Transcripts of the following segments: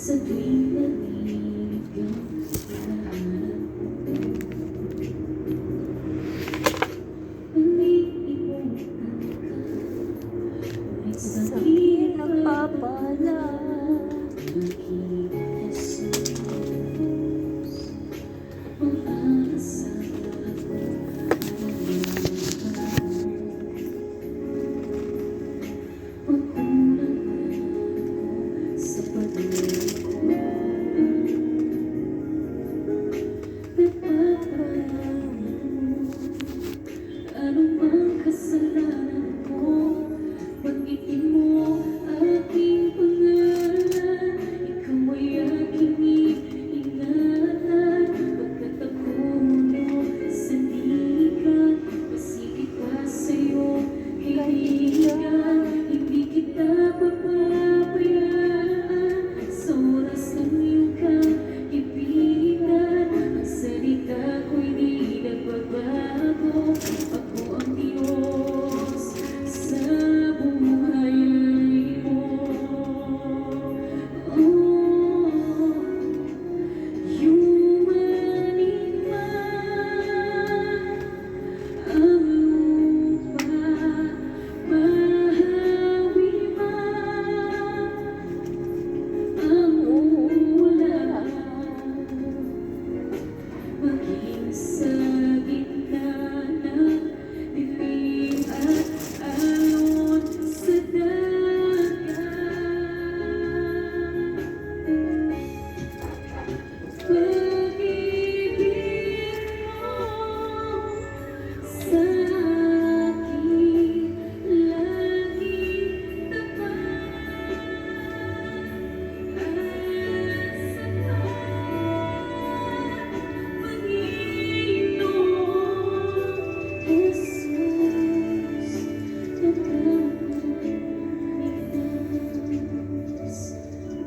sa tuwing naligaw Sa akin nagpapala. Anumang kasalanan ko, banggitin mo aking pangalan. Ikaw ay aking ingatan, pagkat ako mo sa likan. Masigit pa sa'yo, kaibigan, hindi kita papabayaan. Sa oras ng iyong kaibigan, ang salita ko'y di nagbabago. Ako ang Diyos sa buhay mo. Yumanig man ang lupa, mahawi man ang ulan, maging sa gitna ng dilim at alon sa dagat. Pag-ibig mo sa akin laging tapat at sapat, Panginoong Jesus, nagkakaligtas.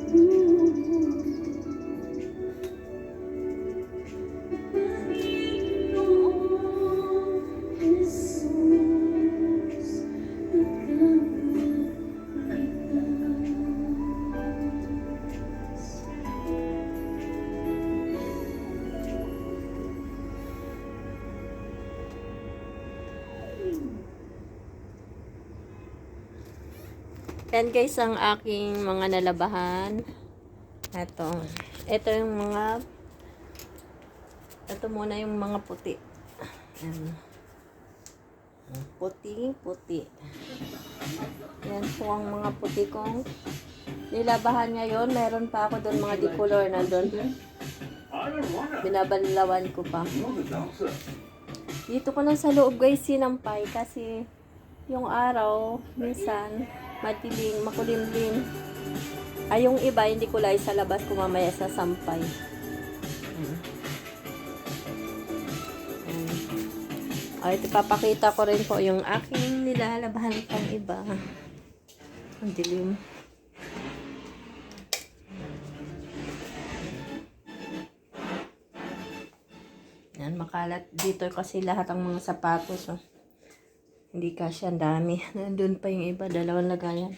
Panginoong Jesus, nagkakaligtas. Yan guys ang aking mga nalabahan. Ito yung mga, ito muna yung mga puti. Yan. Puti. Yan po ang mga puti kong nilabahan ngayon. Meron pa ako doon mga decolor na doon. Binabanlawan ko pa. Dito ko lang sa loob guys sinampay kasi yung araw minsan madilim, makulimlim. Ay yung iba hindi ko lang sa labas ko mamaya sa sampay. Ay, ito papakita ko rin po yung aking nilalabahan pang iba. Ang dilim. Yan, makalat dito kasi lahat ang mga sapatos. Oh. Hindi kasi ang dami. Nandun pa yung iba, dalawang lagayan.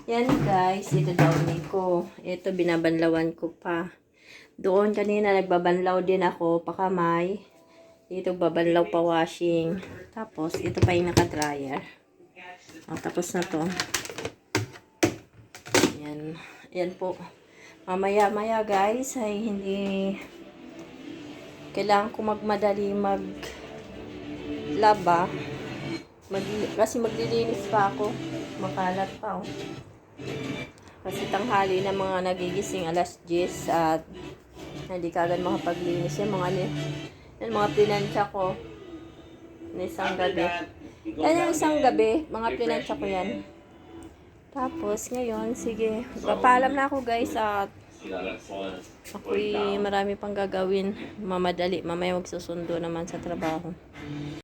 Yan guys, ito downy ko. Ito binabanlawan ko pa. Doon kanina nagbabanlaw din ako pa kamay. Dito babanlaw pa washing. Tapos ito pa yung naka-dryer. O, tapos na to. Yan. Yan po. Mamaya-maya guys ay hindi kailangan ko magmadali maglaba. Kasi maglilinis pa ako. Makalat pa oh. Kasi tanghali na mga nagigising alas 10 at hindi kagad makapaglinis yung mga plinansya ko na isang gabi. Yan yung isang gabi, mga plinansya ko yan. Tapos ngayon, sige, papaalam na ako guys at ako'y marami pang gagawin. Mamadali, mamaya magsusundo naman sa trabaho.